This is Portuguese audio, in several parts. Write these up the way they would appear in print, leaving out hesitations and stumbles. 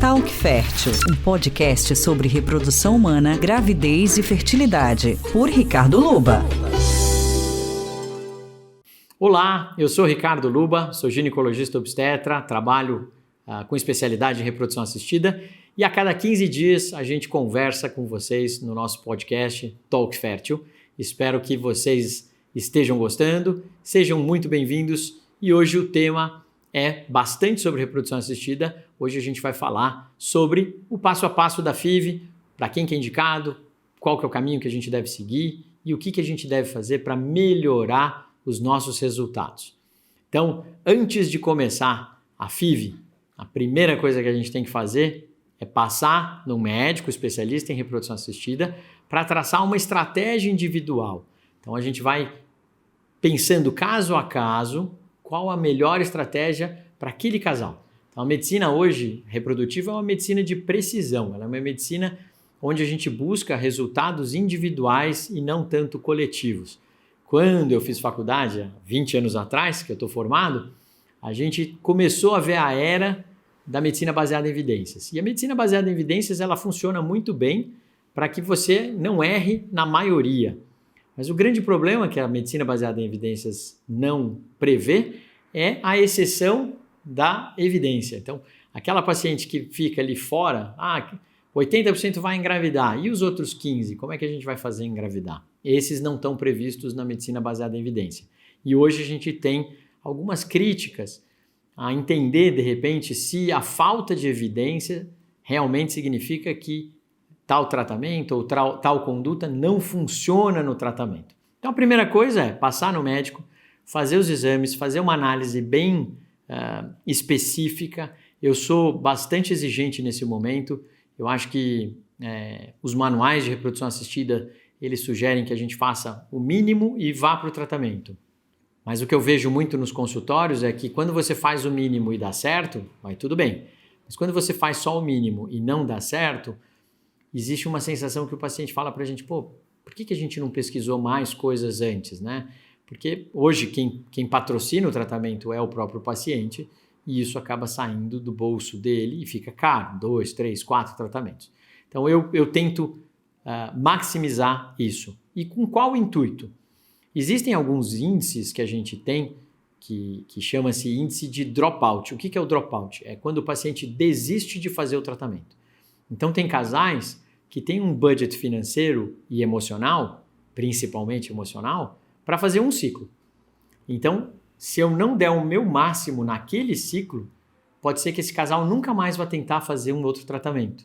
Talk Fértil, um podcast sobre reprodução humana, gravidez e fertilidade, por Ricardo Luba. Olá, eu sou Ricardo Luba, sou ginecologista obstetra, trabalho com especialidade em reprodução assistida e a cada 15 dias a gente conversa com vocês no nosso podcast Talk Fértil. Espero que vocês estejam gostando, sejam muito bem-vindos e hoje o tema é bastante sobre reprodução assistida. Hoje a gente vai falar sobre o passo a passo da FIV, para quem que é indicado, qual que é o caminho que a gente deve seguir e o que a gente deve fazer para melhorar os nossos resultados. Então, antes de começar a FIV, a primeira coisa que a gente tem que fazer é passar no médico especialista em reprodução assistida para traçar uma estratégia individual. Então, a gente vai pensando caso a caso qual a melhor estratégia para aquele casal. Então, a medicina hoje reprodutiva é uma medicina de precisão, ela é uma medicina onde a gente busca resultados individuais e não tanto coletivos. Quando eu fiz faculdade, há 20 anos atrás, que eu estou formado, a gente começou a ver a era da medicina baseada em evidências. E a medicina baseada em evidências, ela funciona muito bem para que você não erre na maioria. Mas o grande problema que a medicina baseada em evidências não prevê é a exceção da evidência. Então, aquela paciente que fica ali fora, 80% vai engravidar, e os outros 15%, como é que a gente vai fazer engravidar? Esses não estão previstos na medicina baseada em evidência. E hoje a gente tem algumas críticas a entender, de repente, se a falta de evidência realmente significa que tal tratamento ou tal conduta não funciona no tratamento. Então, a primeira coisa é passar no médico, fazer os exames, fazer uma análise bem específica. Eu sou bastante exigente nesse momento. Eu acho que os manuais de reprodução assistida, eles sugerem que a gente faça o mínimo e vá para o tratamento. Mas o que eu vejo muito nos consultórios é que quando você faz o mínimo e dá certo, vai tudo bem. Mas quando você faz só o mínimo e não dá certo, existe uma sensação que o paciente fala para a gente, por que a gente não pesquisou mais coisas antes, né? Porque hoje quem patrocina o tratamento é o próprio paciente e isso acaba saindo do bolso dele e fica caro, 2, 3, 4 tratamentos. Então eu tento maximizar isso. E com qual intuito? Existem alguns índices que a gente tem que chama-se índice de dropout. O que é o dropout? É quando o paciente desiste de fazer o tratamento. Então tem casais que têm um budget financeiro e emocional, principalmente emocional, para fazer um ciclo. Então, se eu não der o meu máximo naquele ciclo, pode ser que esse casal nunca mais vá tentar fazer um outro tratamento.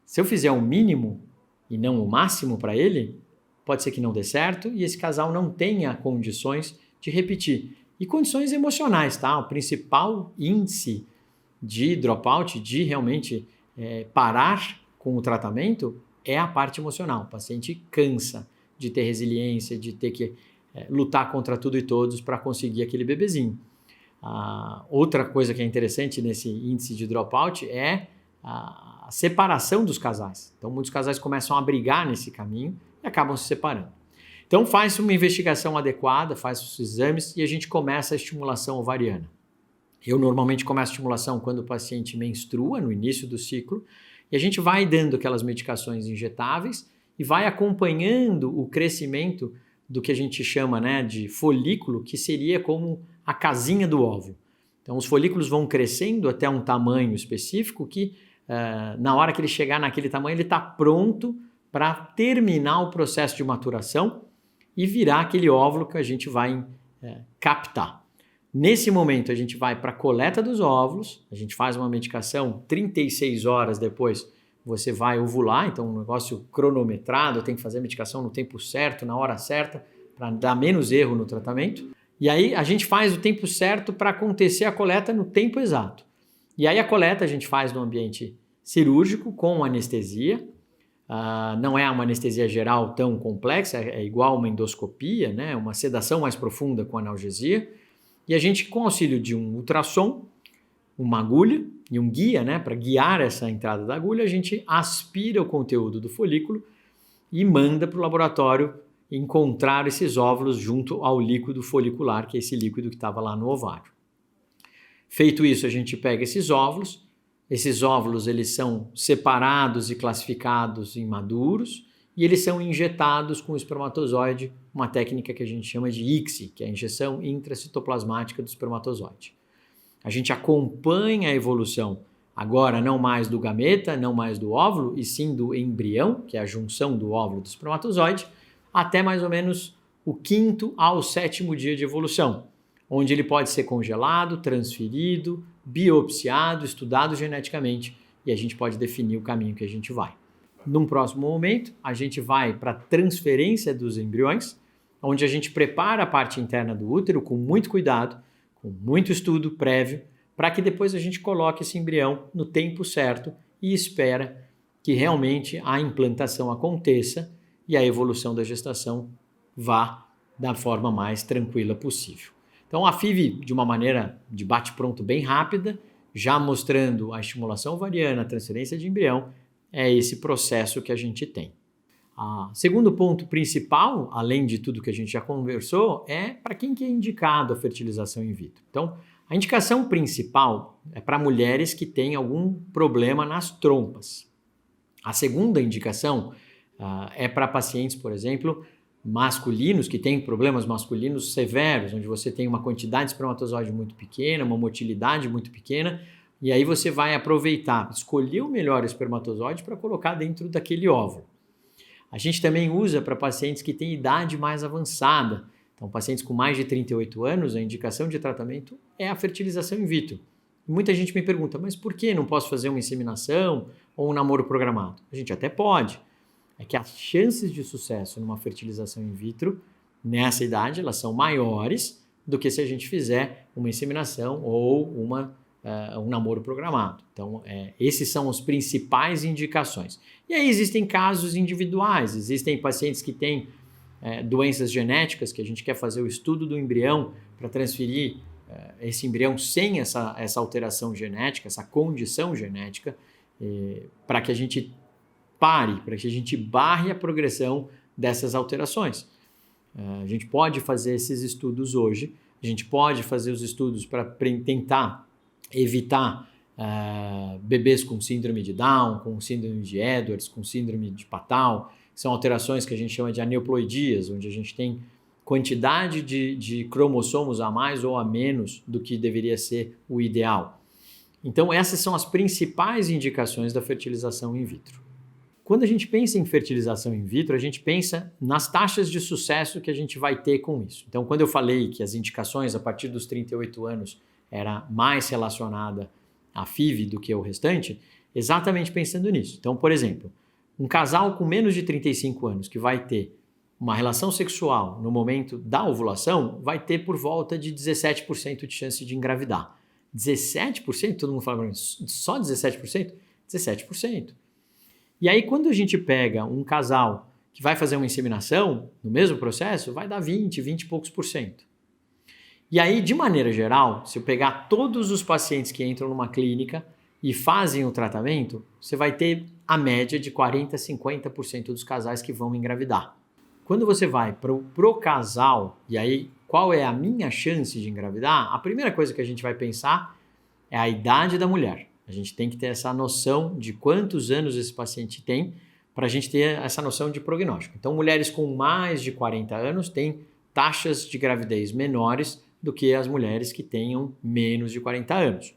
Se eu fizer o mínimo e não o máximo para ele, pode ser que não dê certo e esse casal não tenha condições de repetir. E condições emocionais, tá? O principal índice de dropout, de realmente parar com o tratamento, é a parte emocional. O paciente cansa de ter resiliência, de ter que lutar contra tudo e todos para conseguir aquele bebezinho. Outra coisa que é interessante nesse índice de dropout é a separação dos casais. Então, muitos casais começam a brigar nesse caminho e acabam se separando. Então, faz uma investigação adequada, faz os exames e a gente começa a estimulação ovariana. Eu normalmente começo a estimulação quando o paciente menstrua, no início do ciclo, e a gente vai dando aquelas medicações injetáveis e vai acompanhando o crescimento do que a gente chama, de folículo, que seria como a casinha do óvulo. Então, os folículos vão crescendo até um tamanho específico que, na hora que ele chegar naquele tamanho, ele está pronto para terminar o processo de maturação e virar aquele óvulo que a gente vai captar. Nesse momento, a gente vai para a coleta dos óvulos, a gente faz uma medicação, 36 horas depois você vai ovular, então um negócio cronometrado, tem que fazer a medicação no tempo certo, na hora certa, para dar menos erro no tratamento. E aí a gente faz o tempo certo para acontecer a coleta no tempo exato. E aí a coleta a gente faz no ambiente cirúrgico, com anestesia. Não é uma anestesia geral tão complexa, é igual uma endoscopia, uma sedação mais profunda com analgesia. E a gente, com auxílio de um ultrassom, uma agulha e um guia, para guiar essa entrada da agulha, a gente aspira o conteúdo do folículo e manda para o laboratório encontrar esses óvulos junto ao líquido folicular, que é esse líquido que estava lá no ovário. Feito isso, a gente pega esses óvulos, Esses óvulos eles são separados e classificados em maduros e eles são injetados com o espermatozoide, uma técnica que a gente chama de ICSI, que é a injeção intracitoplasmática do espermatozoide. A gente acompanha a evolução agora não mais do gameta, não mais do óvulo, e sim do embrião, que é a junção do óvulo e do espermatozoide, até mais ou menos o 5º ao 7º dia de evolução, onde ele pode ser congelado, transferido, biopsiado, estudado geneticamente, e a gente pode definir o caminho que a gente vai. Num próximo momento, a gente vai para a transferência dos embriões, onde a gente prepara a parte interna do útero com muito cuidado, com muito estudo prévio, para que depois a gente coloque esse embrião no tempo certo e espera que realmente a implantação aconteça e a evolução da gestação vá da forma mais tranquila possível. Então a FIV, de uma maneira de bate-pronto bem rápida, já mostrando a estimulação ovariana, a transferência de embrião, é esse processo que a gente tem. Segundo ponto principal, além de tudo que a gente já conversou, é para quem que é indicado a fertilização in vitro. Então, a indicação principal é para mulheres que têm algum problema nas trompas. A segunda indicação é para pacientes, por exemplo, masculinos, que têm problemas masculinos severos, onde você tem uma quantidade de espermatozoide muito pequena, uma motilidade muito pequena, e aí você vai aproveitar, escolher o melhor espermatozoide para colocar dentro daquele óvulo. A gente também usa para pacientes que têm idade mais avançada. Então, pacientes com mais de 38 anos, a indicação de tratamento é a fertilização in vitro. E muita gente me pergunta, mas por que não posso fazer uma inseminação ou um namoro programado? A gente até pode. É que as chances de sucesso numa fertilização in vitro, nessa idade, elas são maiores do que se a gente fizer uma inseminação ou um namoro programado. Então, esses são as principais indicações. E aí existem casos individuais, existem pacientes que têm doenças genéticas, que a gente quer fazer o estudo do embrião para transferir esse embrião sem essa alteração genética, essa condição genética, para que a gente pare, para que a gente barre a progressão dessas alterações. A gente pode fazer esses estudos hoje, a gente pode fazer os estudos para tentar evitar bebês com síndrome de Down, com síndrome de Edwards, com síndrome de Patau. São alterações que a gente chama de aneuploidias, onde a gente tem quantidade de cromossomos a mais ou a menos do que deveria ser o ideal. Então, essas são as principais indicações da fertilização in vitro. Quando a gente pensa em fertilização in vitro, a gente pensa nas taxas de sucesso que a gente vai ter com isso. Então, quando eu falei que as indicações a partir dos 38 anos era mais relacionada à FIV do que o restante, exatamente pensando nisso. Então, por exemplo, um casal com menos de 35 anos que vai ter uma relação sexual no momento da ovulação vai ter por volta de 17% de chance de engravidar. 17%? Todo mundo fala para mim, só 17%? 17%. E aí, quando a gente pega um casal que vai fazer uma inseminação, no mesmo processo, vai dar 20 e poucos por cento. E aí, de maneira geral, se eu pegar todos os pacientes que entram numa clínica e fazem o tratamento, você vai ter a média de 40% a 50% dos casais que vão engravidar. Quando você vai pro casal, e aí qual é a minha chance de engravidar, a primeira coisa que a gente vai pensar é a idade da mulher. A gente tem que ter essa noção de quantos anos esse paciente tem para a gente ter essa noção de prognóstico. Então, mulheres com mais de 40 anos têm taxas de gravidez menores do que as mulheres que tenham menos de 40 anos.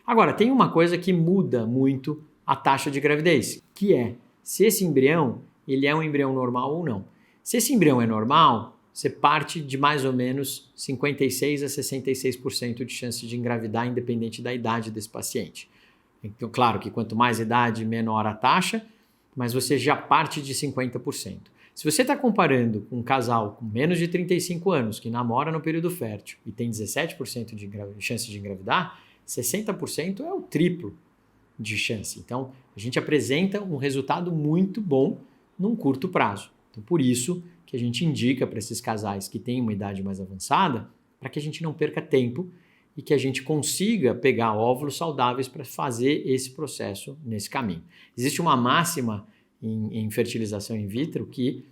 Agora, tem uma coisa que muda muito a taxa de gravidez, que é se esse embrião ele é um embrião normal ou não. Se esse embrião é normal, você parte de mais ou menos 56% a 66% de chance de engravidar, independente da idade desse paciente. Então, claro que quanto mais idade, menor a taxa, mas você já parte de 50%. Se você está comparando com um casal com menos de 35 anos, que namora no período fértil e tem 17% de chance de engravidar, 60% é o triplo de chance. Então, a gente apresenta um resultado muito bom num curto prazo. Então, por isso que a gente indica para esses casais que têm uma idade mais avançada, para que a gente não perca tempo e que a gente consiga pegar óvulos saudáveis para fazer esse processo nesse caminho. Existe uma máxima em fertilização in vitro que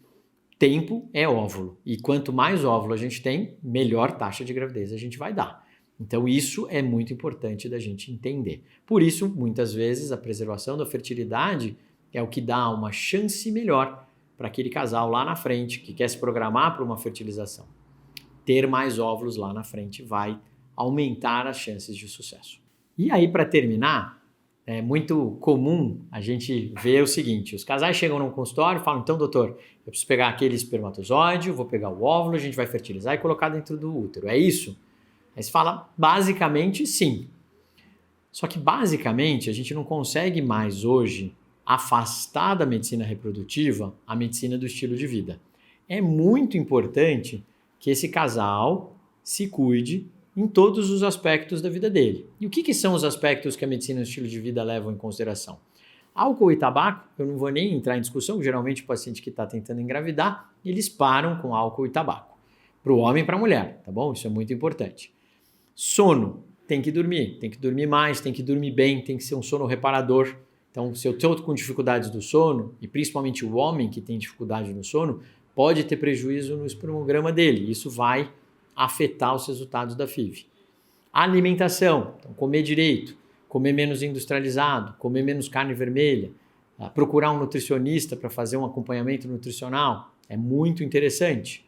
tempo é óvulo. E quanto mais óvulo a gente tem, melhor taxa de gravidez a gente vai dar. Então isso é muito importante da gente entender. Por isso, muitas vezes, a preservação da fertilidade é o que dá uma chance melhor para aquele casal lá na frente que quer se programar para uma fertilização. Ter mais óvulos lá na frente vai aumentar as chances de sucesso. E aí, para terminar, é muito comum a gente ver o seguinte: os casais chegam num consultório e falam, então, doutor, eu preciso pegar aquele espermatozoide, vou pegar o óvulo, a gente vai fertilizar e colocar dentro do útero. É isso? Aí você fala, basicamente, sim. Só que, basicamente, a gente não consegue mais hoje afastar da medicina reprodutiva a medicina do estilo de vida. É muito importante que esse casal se cuide em todos os aspectos da vida dele. E o que são os aspectos que a medicina do estilo de vida leva em consideração? Álcool e tabaco, eu não vou nem entrar em discussão, geralmente o paciente que está tentando engravidar, eles param com álcool e tabaco. Para o homem e para a mulher, tá bom? Isso é muito importante. Sono, tem que dormir mais, tem que dormir bem, tem que ser um sono reparador. Então, se eu estou com dificuldades do sono, e principalmente o homem que tem dificuldade no sono, pode ter prejuízo no espermograma dele. Isso vai afetar os resultados da FIV. Alimentação, então comer direito, comer menos industrializado, comer menos carne vermelha, procurar um nutricionista para fazer um acompanhamento nutricional, é muito interessante.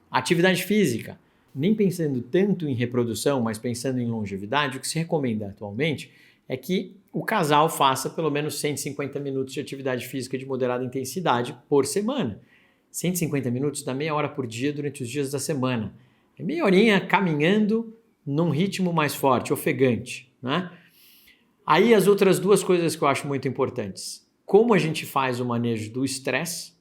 Atividade física, nem pensando tanto em reprodução, mas pensando em longevidade, o que se recomenda atualmente é que o casal faça pelo menos 150 minutos de atividade física de moderada intensidade por semana. 150 minutos dá meia hora por dia durante os dias da semana. É meia horinha caminhando num ritmo mais forte, ofegante, né? Aí as outras duas coisas que eu acho muito importantes. Como a gente faz o manejo do estresse,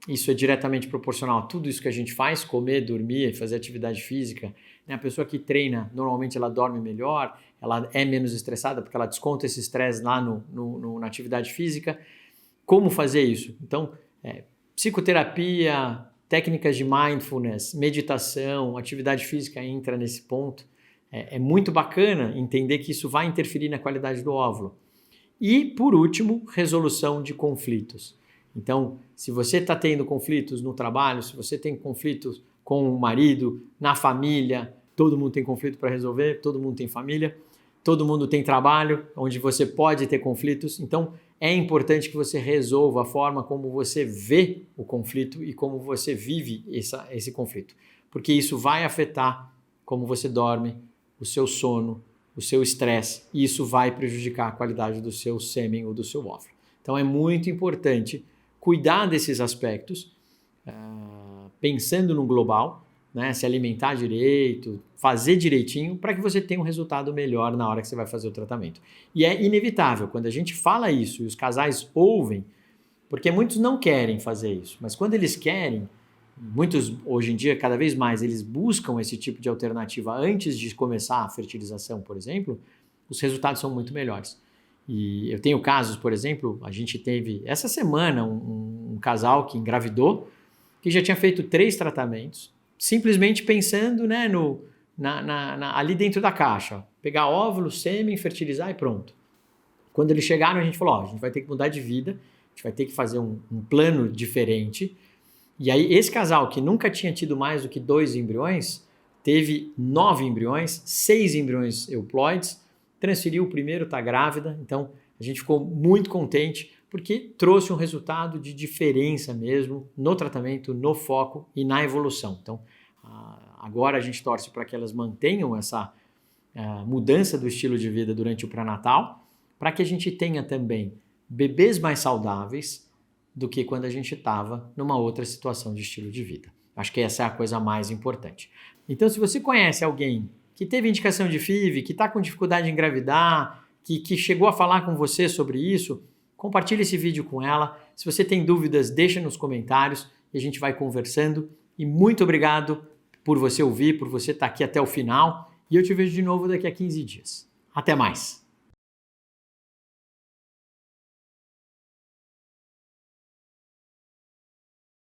isso é diretamente proporcional a tudo isso que a gente faz, comer, dormir, fazer atividade física. A pessoa que treina, normalmente ela dorme melhor, ela é menos estressada porque ela desconta esse estresse lá na atividade física. Como fazer isso? Então, psicoterapia, técnicas de mindfulness, meditação, atividade física entra nesse ponto. É muito bacana entender que isso vai interferir na qualidade do óvulo. E, por último, resolução de conflitos. Então, se você está tendo conflitos no trabalho, se você tem conflitos com o marido, na família, todo mundo tem conflito para resolver, todo mundo tem família, todo mundo tem trabalho, onde você pode ter conflitos. Então, é importante que você resolva a forma como você vê o conflito e como você vive esse conflito, porque isso vai afetar como você dorme, o seu sono, o seu estresse, e isso vai prejudicar a qualidade do seu sêmen ou do seu óvulo. Então é muito importante cuidar desses aspectos, pensando no global, né, se alimentar direito, fazer direitinho, para que você tenha um resultado melhor na hora que você vai fazer o tratamento. E é inevitável, quando a gente fala isso e os casais ouvem, porque muitos não querem fazer isso, mas quando eles querem, muitos hoje em dia, cada vez mais, eles buscam esse tipo de alternativa antes de começar a fertilização, por exemplo, os resultados são muito melhores. E eu tenho casos, por exemplo, a gente teve essa semana um casal que engravidou, que já tinha feito 3 tratamentos, simplesmente pensando, né, ali dentro da caixa, ó, pegar óvulo, sêmen, fertilizar e pronto. Quando eles chegaram, a gente falou, ó, a gente vai ter que mudar de vida, a gente vai ter que fazer um plano diferente. E aí esse casal que nunca tinha tido mais do que 2 embriões, teve 9 embriões, 6 embriões euploides, transferiu o primeiro, está grávida, então a gente ficou muito contente porque trouxe um resultado de diferença mesmo no tratamento, no foco e na evolução. Então, agora a gente torce para que elas mantenham essa mudança do estilo de vida durante o pré-natal, para que a gente tenha também bebês mais saudáveis do que quando a gente estava numa outra situação de estilo de vida. Acho que essa é a coisa mais importante. Então, se você conhece alguém que teve indicação de FIV, que está com dificuldade em engravidar, que chegou a falar com você sobre isso, compartilhe esse vídeo com ela. Se você tem dúvidas, deixa nos comentários e a gente vai conversando. E muito obrigado por você ouvir, por você estar aqui até o final. E eu te vejo de novo daqui a 15 dias. Até mais!